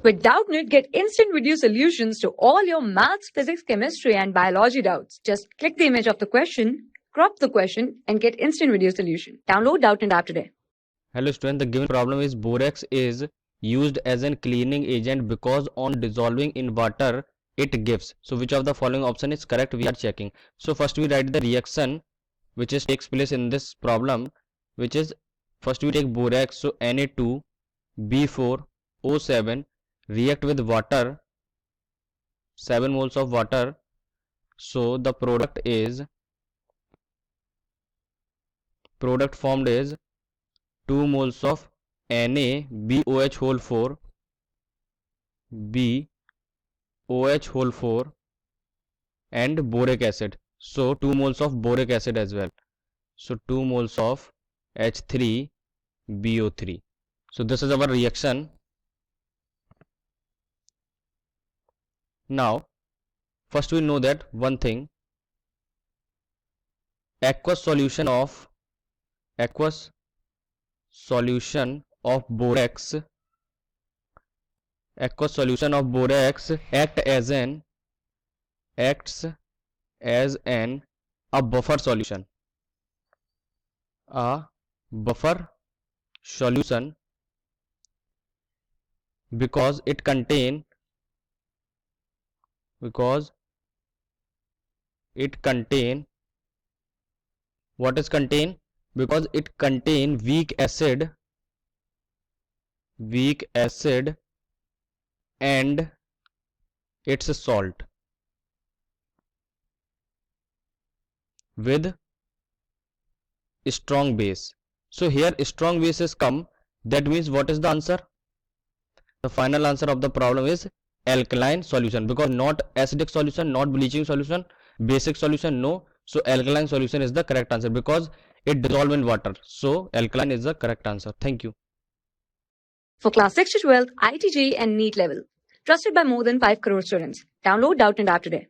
With Doubtnut, get instant video solutions to all your maths, physics, chemistry, and biology doubts. Just click the image of the question, crop the question, and get instant video solution. Download Doubtnut app today. Hello student, the given problem is borax is used as a cleaning agent because on dissolving in water it gives. So which of the following option is correct? We are checking. So first we write the reaction which is takes place in this problem, which is first we take borax, so Na2B4O7 react with water, 7 moles of water. So the product formed is 2 moles of NaBOH whole 4 BOH whole 4 and boric acid. So 2 moles of boric acid as well. So 2 moles of H3BO3. So this is our reaction. Now first we know that one thing, aqueous solution of borax acts as a buffer solution, because it contain what is contain? Because it contain weak acid and its salt with strong base. So here strong base is come. That means what is the answer? The final answer of the problem is alkaline solution, because not acidic solution, not bleaching solution, basic solution, no. So alkaline solution is the correct answer because it dissolves in water. So alkaline is the correct answer. Thank you. For class 6 to 12, IIT JEE and NEET level. Trusted by more than 5 crore students. Download Doubtnut app today.